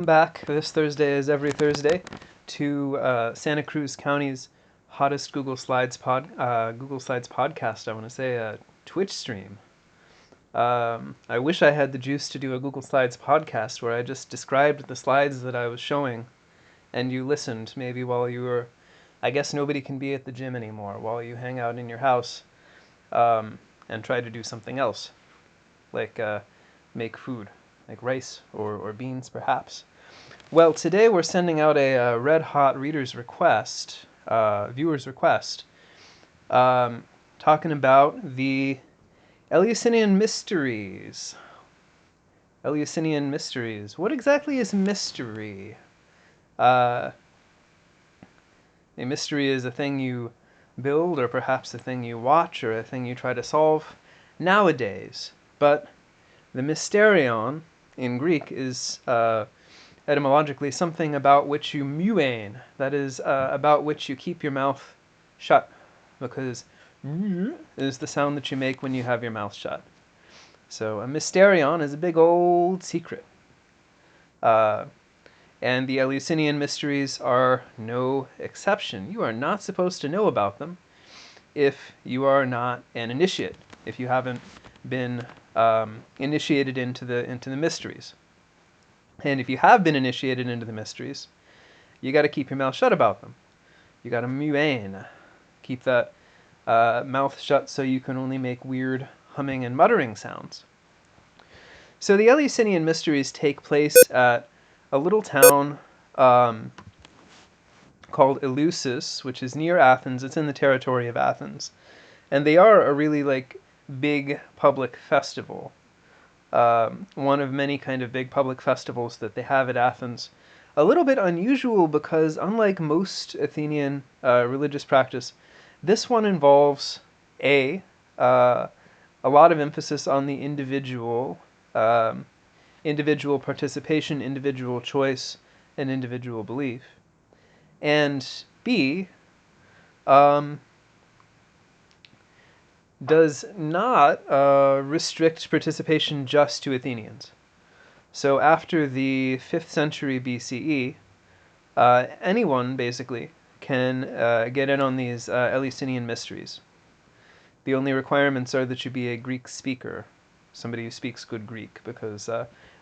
Back this Thursday, as every Thursday, to Santa Cruz County's hottest Google Slides podcast. I want to say a Twitch stream. I wish I had the juice to do a Google Slides podcast where I just described the slides that I was showing, and you listened. Maybe while you were, I guess nobody can be at the gym anymore. While you hang out in your house, and try to do something else, like make food, like rice or beans, perhaps. Well, today we're sending out a red hot viewer's request, talking about the Eleusinian Mysteries. Eleusinian Mysteries. What exactly is mystery? A mystery is a thing you build, or perhaps a thing you watch, or a thing you try to solve nowadays. But the mysterion in Greek is etymologically something about which you muein, that is, about which you keep your mouth shut, because is the sound that you make when you have your mouth shut. So a mysterion is a big old secret. And the Eleusinian mysteries are no exception. You are not supposed to know about them if you are not an initiate, if you haven't been initiated into the mysteries. And if you have been initiated into the mysteries, you got to keep your mouth shut about them. You got to muein, keep that mouth shut so you can only make weird humming and muttering sounds. So the Eleusinian mysteries take place at a little town called Eleusis, which is near Athens. It's in the territory of Athens, and they are a really big public festival. One of many kind of big public festivals that they have at Athens. A little bit unusual because, unlike most Athenian religious practice, this one involves a lot of emphasis on the individual participation, individual choice, and individual belief, and B, does not restrict participation just to Athenians. So after the 5th century BCE, anyone basically can get in on these Eleusinian mysteries. The only requirements are that you be a Greek speaker, somebody who speaks good Greek, because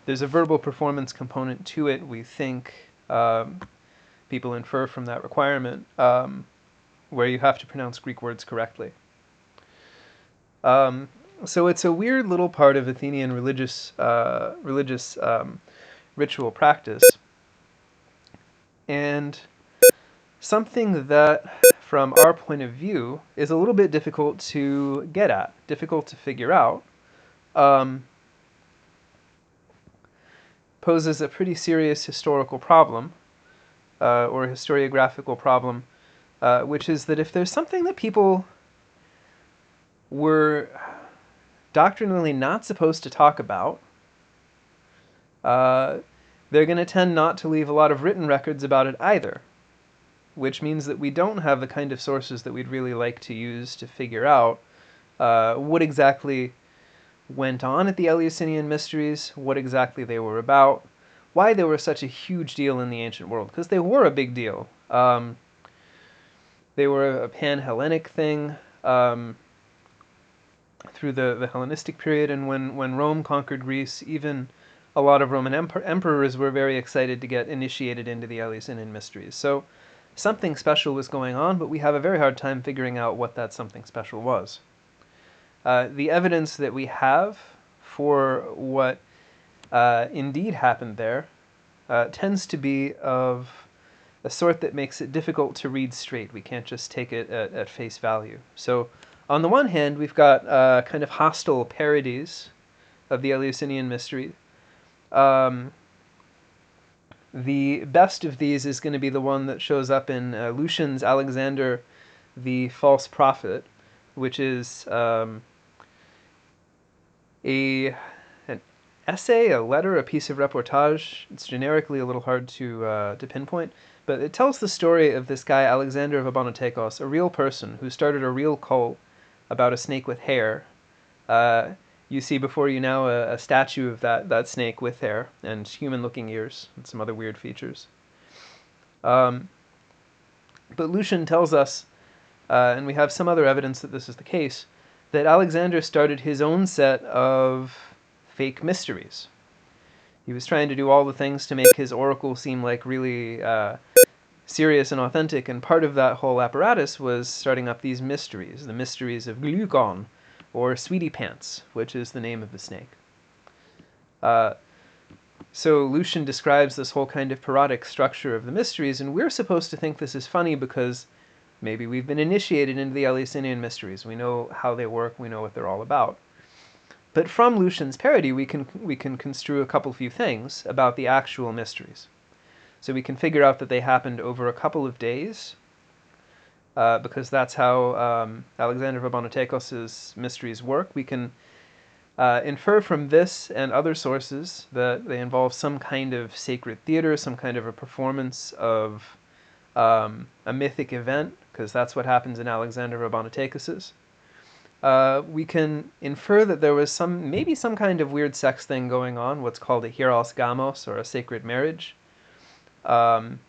there's a verbal performance component to it, we think. People infer from that requirement, where you have to pronounce Greek words correctly. So it's a weird little part of Athenian religious ritual practice, and something that, from our point of view, is a little bit difficult to get at, difficult to figure out, poses a pretty serious historical problem, or a historiographical problem, which is that if there's something that people were doctrinally not supposed to talk about, they're going to tend not to leave a lot of written records about it either, which means that we don't have the kind of sources that we'd really like to use to figure out what exactly went on at the Eleusinian Mysteries, what exactly they were about, why they were such a huge deal in the ancient world, because they were a big deal. They were a pan-Hellenic thing through the Hellenistic period, and when Rome conquered Greece, even a lot of Roman emperors were very excited to get initiated into the Eleusinian Mysteries. So something special was going on, but we have a very hard time figuring out what that something special was. The evidence that we have for what indeed happened there tends to be of a sort that makes it difficult to read straight. We can't just take it at face value. So on the one hand, we've got kind of hostile parodies of the Eleusinian Mystery. The best of these is going to be the one that shows up in Lucian's Alexander the False Prophet, which is an essay, a letter, a piece of reportage. It's generically a little hard to pinpoint, but it tells the story of this guy, Alexander of Abonotekos, a real person who started a real cult about a snake with hair, You see before you now a statue of that snake with hair and human-looking ears and some other weird features. Um, but Lucian tells us, and we have some other evidence that this is the case, that Alexander started his own set of fake mysteries. He was trying to do all the things to make his oracle seem like really serious and authentic, and part of that whole apparatus was starting up these mysteries, the mysteries of Glukon, or Sweetie Pants, which is the name of the snake. So Lucian describes this whole kind of parodic structure of the mysteries, and we're supposed to think this is funny because maybe we've been initiated into the Eleusinian mysteries. We know how they work, we know what they're all about. But from Lucian's parody, we can construe a couple few things about the actual mysteries. So we can figure out that they happened over a couple of days, because that's how Alexander of Abonotekos' mysteries work. We can infer from this and other sources that they involve some kind of sacred theater, some kind of a performance of a mythic event, because that's what happens in Alexander of Abonotekos'. We can infer that there was maybe some kind of weird sex thing going on, what's called a hieros gamos, or a sacred marriage. Because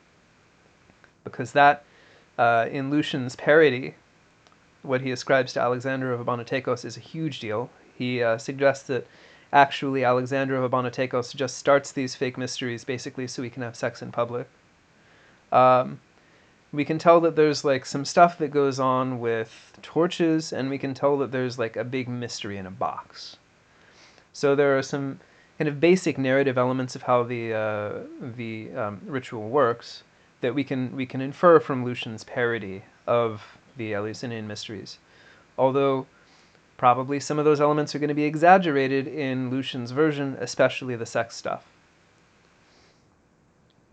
that, in Lucian's parody, what he ascribes to Alexander of Abonotekos is a huge deal. He suggests that actually Alexander of Abonotekos just starts these fake mysteries basically so he can have sex in public. We can tell that there's like some stuff that goes on with torches, and we can tell that there's like a big mystery in a box. So there are some kind of basic narrative elements of how the ritual works that we can infer from Lucian's parody of the Eleusinian mysteries. Although probably some of those elements are going to be exaggerated in Lucian's version, especially the sex stuff.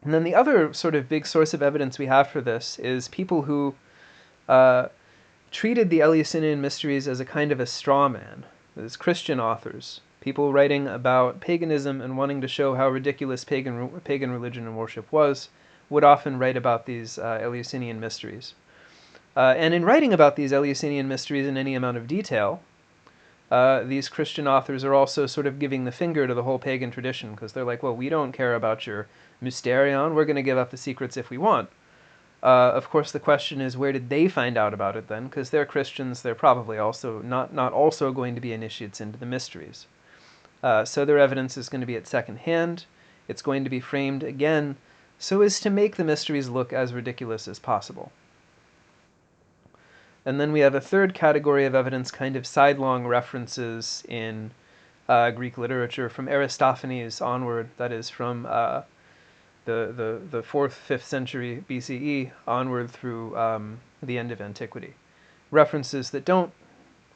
And then the other sort of big source of evidence we have for this is people who treated the Eleusinian mysteries as a kind of a straw man. As Christian authors, people writing about paganism and wanting to show how ridiculous pagan religion and worship was, would often write about these Eleusinian mysteries. And in writing about these Eleusinian mysteries in any amount of detail, these Christian authors are also sort of giving the finger to the whole pagan tradition, because they're like, well, we don't care about your mysterion, we're going to give up the secrets if we want. Of course, the question is, where did they find out about it then? Because they're Christians, they're probably also not also going to be initiates into the mysteries. So their evidence is going to be at second hand. It's going to be framed again so as to make the mysteries look as ridiculous as possible. And then we have a third category of evidence, kind of sidelong references in Greek literature from Aristophanes onward, that is from the 4th, 5th century BCE onward through the end of antiquity. References that don't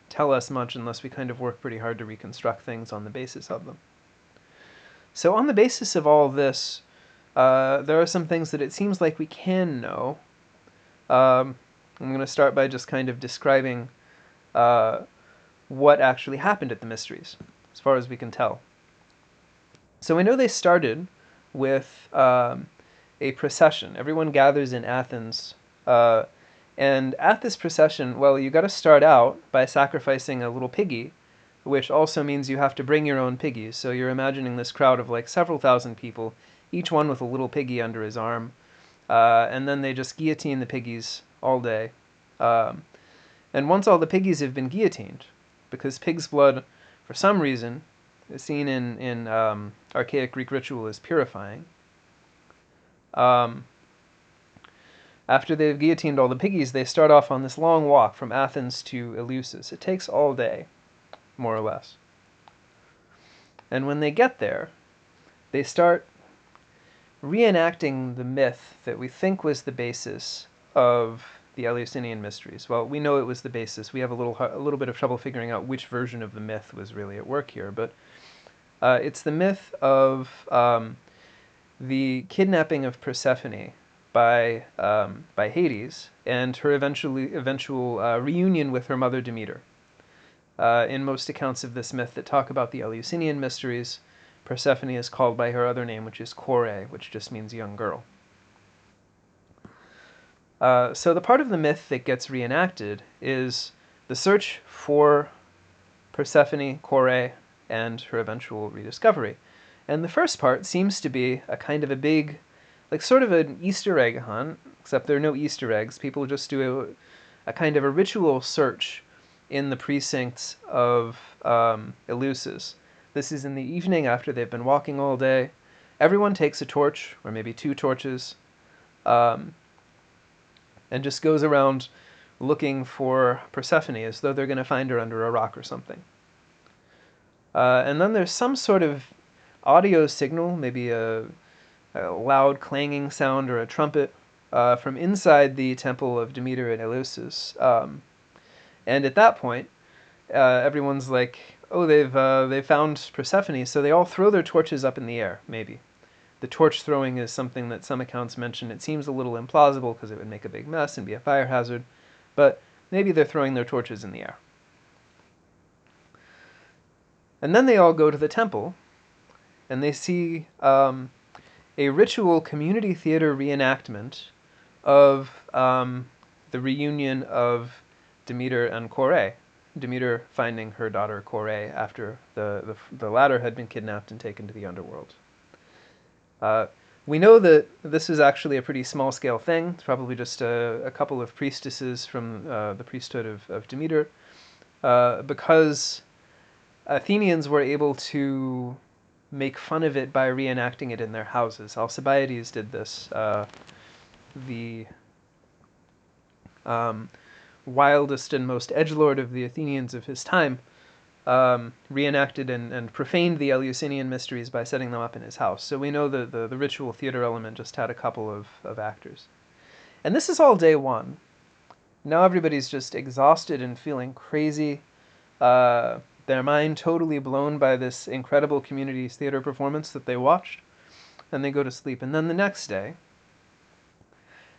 tell us much unless we kind of work pretty hard to reconstruct things on the basis of them. So on the basis of all this, there are some things that it seems like we can know. I'm going to start by just kind of describing what actually happened at the mysteries, as far as we can tell. So we know they started with a procession. Everyone gathers in Athens, and at this procession, well, you got to start out by sacrificing a little piggy, which also means you have to bring your own piggies. So you're imagining this crowd of like several thousand people, each one with a little piggy under his arm, and then they just guillotine the piggies all day. And once all the piggies have been guillotined, because pig's blood, for some reason, is seen in archaic Greek ritual as purifying. After they've guillotined all the piggies, they start off on this long walk from Athens to Eleusis. It takes all day, more or less. And when they get there, they start reenacting the myth that we think was the basis of the Eleusinian mysteries. Well, we know it was the basis. We have a little bit of trouble figuring out which version of the myth was really at work here, but it's the myth of the kidnapping of Persephone by Hades and her eventual reunion with her mother Demeter. In most accounts of this myth that talk about the Eleusinian mysteries, Persephone is called by her other name, which is Kore, which just means young girl. So the part of the myth that gets reenacted is the search for Persephone, Kore, and her eventual rediscovery. And the first part seems to be a kind of a big, like sort of an Easter egg hunt, except there are no Easter eggs. People just do a kind of a ritual search in the precincts of Eleusis. This is in the evening after they've been walking all day. Everyone takes a torch, or maybe two torches, and just goes around looking for Persephone as though they're going to find her under a rock or something. And then there's some sort of audio signal, maybe a loud clanging sound or a trumpet, from inside the temple of Demeter at Eleusis. And at that point, everyone's like, oh, they've found Persephone, so they all throw their torches up in the air, maybe. The torch throwing is something that some accounts mention. It seems a little implausible because it would make a big mess and be a fire hazard, but maybe they're throwing their torches in the air. And then they all go to the temple, and they see a ritual community theater reenactment of the reunion of Demeter and Kore. Demeter finding her daughter Kore after the latter had been kidnapped and taken to the underworld. We know that this is actually a pretty small-scale thing. It's probably just a couple of priestesses from the priesthood of Demeter, because Athenians were able to make fun of it by reenacting it in their houses. Alcibiades did this. The wildest and most edgelord of the Athenians of his time reenacted and profaned the Eleusinian mysteries by setting them up in his house. So we know that the ritual theater element just had a couple of actors. And this is all day one. Now everybody's just exhausted and feeling crazy. Their mind totally blown by this incredible community theater performance that they watched. And they go to sleep. And then the next day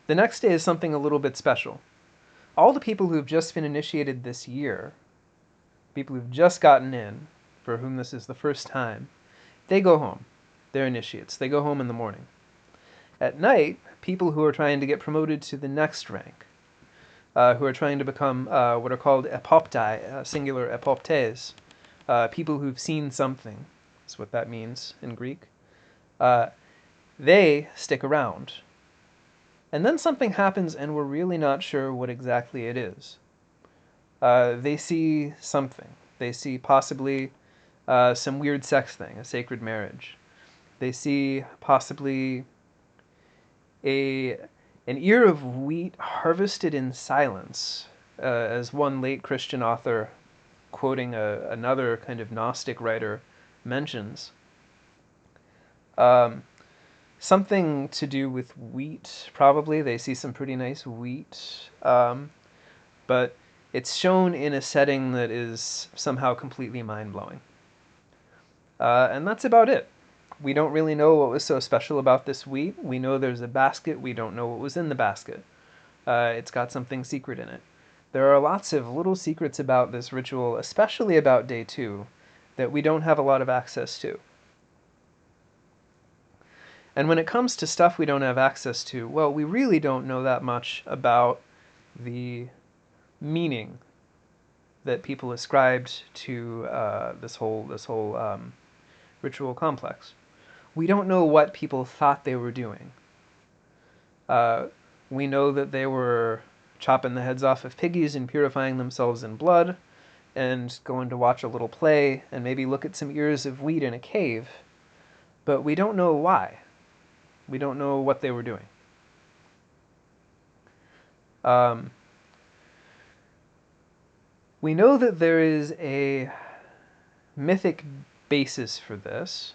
is something a little bit special. All the people who've just been initiated this year, people who've just gotten in, for whom this is the first time, they go home. They're initiates. They go home in the morning. At night, people who are trying to get promoted to the next rank, who are trying to become what are called epoptai, singular epoptes, people who've seen something, is what that means in Greek, they stick around. And then something happens and we're really not sure what exactly it is. They see something. They see possibly some weird sex thing, a sacred marriage. They see possibly an ear of wheat harvested in silence, as one late Christian author, quoting another kind of Gnostic writer, mentions. Something to do with wheat, probably. They see some pretty nice wheat. But it's shown in a setting that is somehow completely mind-blowing. And that's about it. We don't really know what was so special about this wheat. We know there's a basket. We don't know what was in the basket. It's got something secret in it. There are lots of little secrets about this ritual, especially about day 2, that we don't have a lot of access to. And when it comes to stuff we don't have access to, well, we really don't know that much about the meaning that people ascribed to this whole ritual complex. We don't know what people thought they were doing. We know that they were chopping the heads off of piggies and purifying themselves in blood, and going to watch a little play and maybe look at some ears of wheat in a cave, but we don't know why. We don't know what they were doing. We know that there is a mythic basis for this,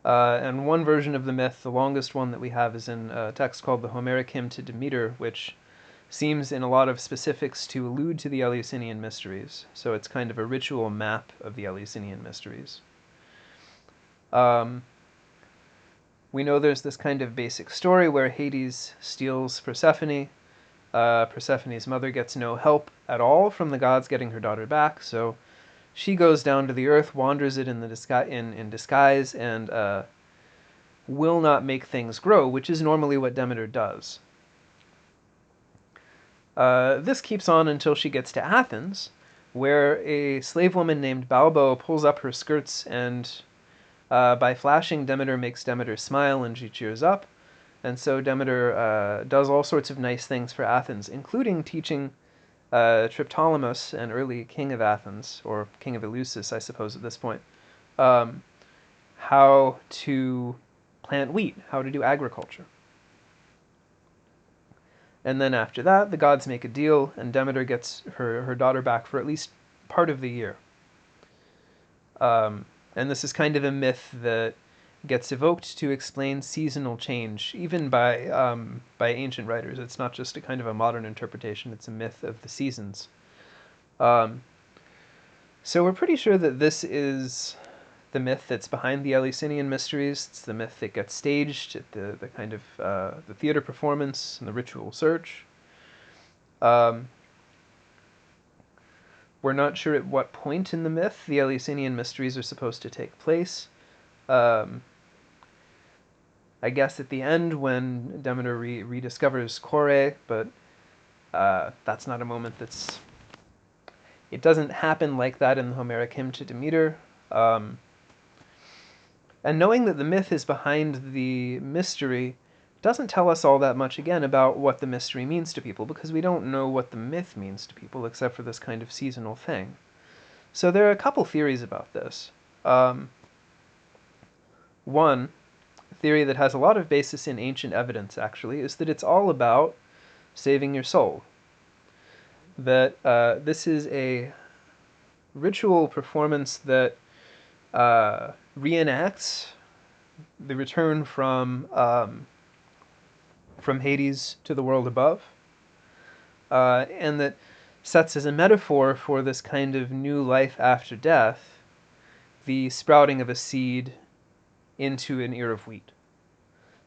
and one version of the myth, the longest one that we have, is in a text called the Homeric Hymn to Demeter, which seems in a lot of specifics to allude to the Eleusinian mysteries. So it's kind of a ritual map of the Eleusinian mysteries. We know there's this kind of basic story where Hades steals Persephone. Persephone's mother gets no help at all from the gods getting her daughter back, so she goes down to the earth, wanders it in disguise, and will not make things grow, which is normally what Demeter does. This keeps on until she gets to Athens, where a slave woman named Balbo pulls up her skirts and by flashing, Demeter makes Demeter smile and she cheers up. And so Demeter does all sorts of nice things for Athens, including teaching Triptolemus, an early king of Athens, or king of Eleusis, I suppose at this point, how to plant wheat, how to do agriculture. And then after that, the gods make a deal, and Demeter gets her daughter back for at least part of the year. And this is kind of a myth that gets evoked to explain seasonal change, even by ancient writers. It's not just a kind of a modern interpretation, it's a myth of the seasons. So we're pretty sure that this is the myth that's behind the Eleusinian Mysteries. It's the myth that gets staged at the kind of the theater performance and the ritual search. We're not sure at what point in the myth the Eleusinian Mysteries are supposed to take place. I guess at the end when Demeter rediscovers Kore, but that's not a moment that's... It doesn't happen like that in the Homeric hymn to Demeter. And knowing that the myth is behind the mystery doesn't tell us all that much, again, about what the mystery means to people, because we don't know what the myth means to people, except for this kind of seasonal thing. So there are a couple theories about this. One theory that has a lot of basis in ancient evidence, actually, is that it's all about saving your soul. That this is a ritual performance that reenacts the return from Hades to the world above, and that sets as a metaphor for this kind of new life after death, the sprouting of a seed into an ear of wheat.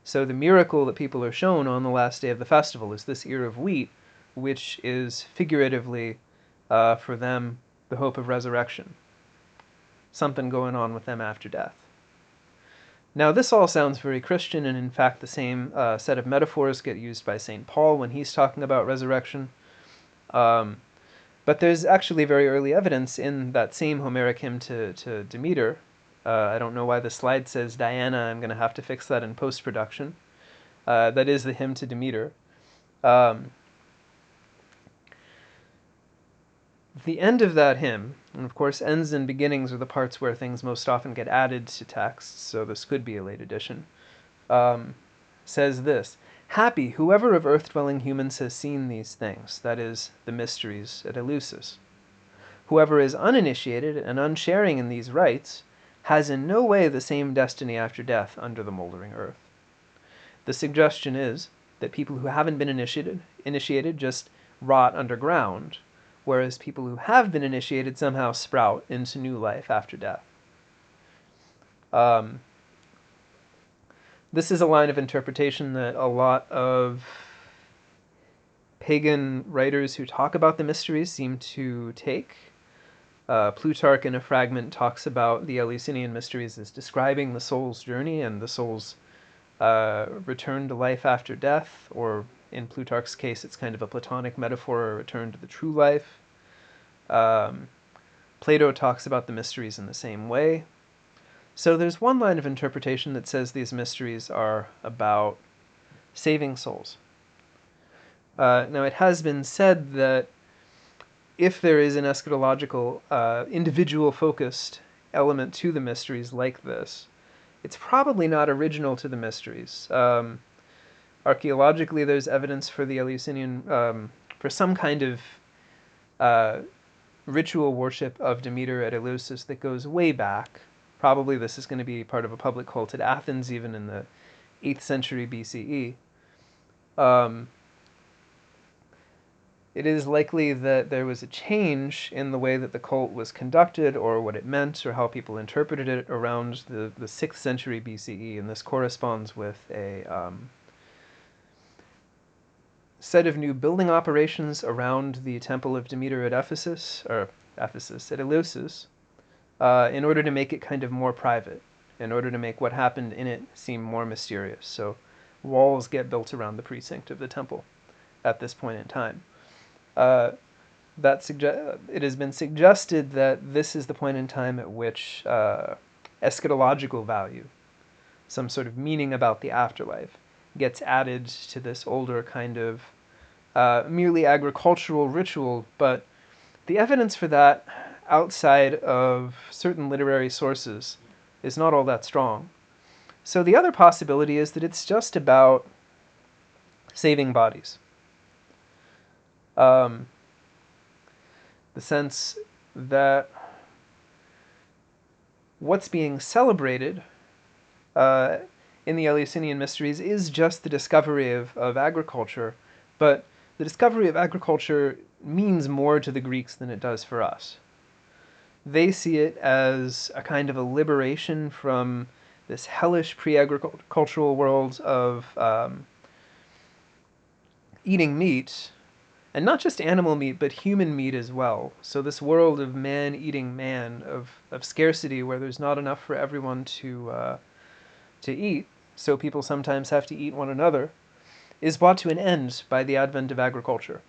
So the miracle that people are shown on the last day of the festival is this ear of wheat, which is figuratively, for them, the hope of resurrection. Something going on with them after death. Now this all sounds very Christian, and in fact the same set of metaphors get used by St. Paul when he's talking about resurrection. But there's actually very early evidence in that same Homeric hymn to Demeter. I don't know why the slide says Diana. I'm going to have to fix that in post-production. That is the hymn to Demeter. The end of that hymn, and of course ends and beginnings are the parts where things most often get added to texts, so this could be a late addition, says this: "Happy whoever of earth-dwelling humans has seen these things," that is, the mysteries at Eleusis. "Whoever is uninitiated and unsharing in these rites has in no way the same destiny after death under the moldering earth." The suggestion is that people who haven't been initiated just rot underground, whereas people who have been initiated somehow sprout into new life after death. This is a line of interpretation that a lot of pagan writers who talk about the mysteries seem to take. Plutarch in a fragment talks about the Eleusinian mysteries as describing the soul's journey and the soul's return to life after death, or in Plutarch's case it's kind of a Platonic metaphor, a return to the true life. Plato talks about the mysteries in the same way. So there's one line of interpretation that says these mysteries are about saving souls. Now it has been said that if there is an eschatological, individual-focused element to the mysteries like this, it's probably not original to the mysteries. Archaeologically, there's evidence for the Eleusinian, for some kind of ritual worship of Demeter at Eleusis that goes way back. Probably this is going to be part of a public cult at Athens, even in the 8th century BCE. It is likely that there was a change in the way that the cult was conducted, or what it meant, or how people interpreted it around the 6th century BCE, and this corresponds with a set of new building operations around the Temple of Demeter at Ephesus, at Eleusis, in order to make it kind of more private, in order to make what happened in it seem more mysterious. So walls get built around the precinct of the temple at this point in time. it has been suggested that this is the point in time at which eschatological value, some sort of meaning about the afterlife, gets added to this older kind of merely agricultural ritual. But the evidence for that, outside of certain literary sources, is not all that strong. So the other possibility is that it's just about saving bodies. The sense that what's being celebrated in the Eleusinian Mysteries is just the discovery of agriculture, but the discovery of agriculture means more to the Greeks than it does for us. They see it as a kind of a liberation from this hellish pre-agricultural world of eating meat, and not just animal meat, but human meat as well. So this world of man eating man, of scarcity, where there's not enough for everyone to eat, so people sometimes have to eat one another, is brought to an end by the advent of agriculture,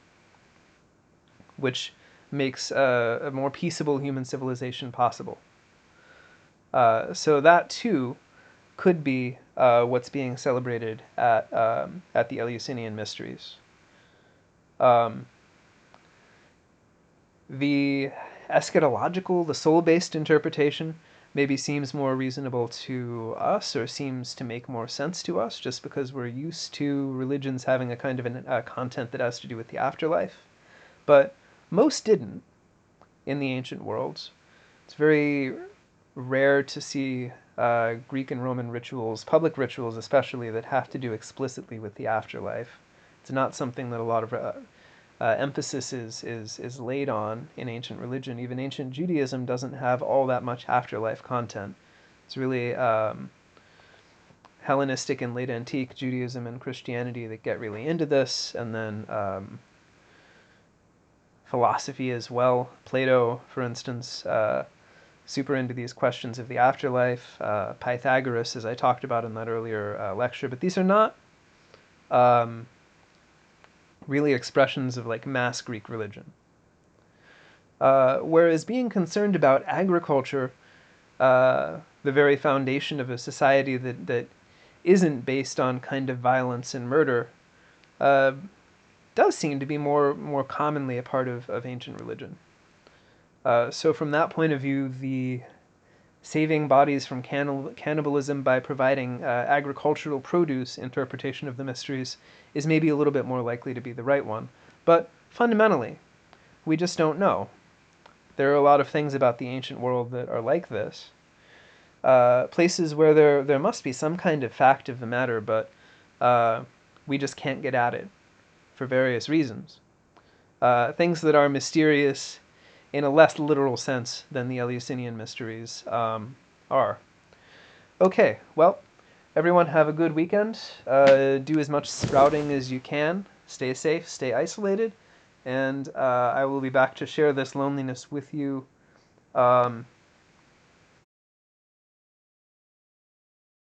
which makes a more peaceable human civilization possible. So that too could be what's being celebrated at the Eleusinian Mysteries. The eschatological, the soul-based interpretation maybe seems more reasonable to us, or seems to make more sense to us, just because we're used to religions having a kind of a content that has to do with the afterlife. But most didn't in the ancient worlds. It's very rare to see Greek and Roman rituals, public rituals especially, that have to do explicitly with the afterlife. It's not something that a lot of emphasis is laid on in ancient religion. Even ancient Judaism doesn't have all that much afterlife content. It's really Hellenistic and late antique Judaism and Christianity that get really into this, and then philosophy as well. Plato, for instance, super into these questions of the afterlife. Pythagoras, as I talked about in that earlier lecture. But these are not really expressions of like mass Greek religion. Whereas being concerned about agriculture, the very foundation of a society that isn't based on kind of violence and murder, does seem to be more commonly a part of ancient religion. So from that point of view, the saving bodies from cannibalism by providing agricultural produce interpretation of the mysteries is maybe a little bit more likely to be the right one. But fundamentally, we just don't know. There are a lot of things about the ancient world that are like this. Places where there must be some kind of fact of the matter, but we just can't get at it for various reasons. Things that are mysterious in a less literal sense than the Eleusinian Mysteries are. Okay, well, everyone have a good weekend. Do as much sprouting as you can. Stay safe, stay isolated, and I will be back to share this loneliness with you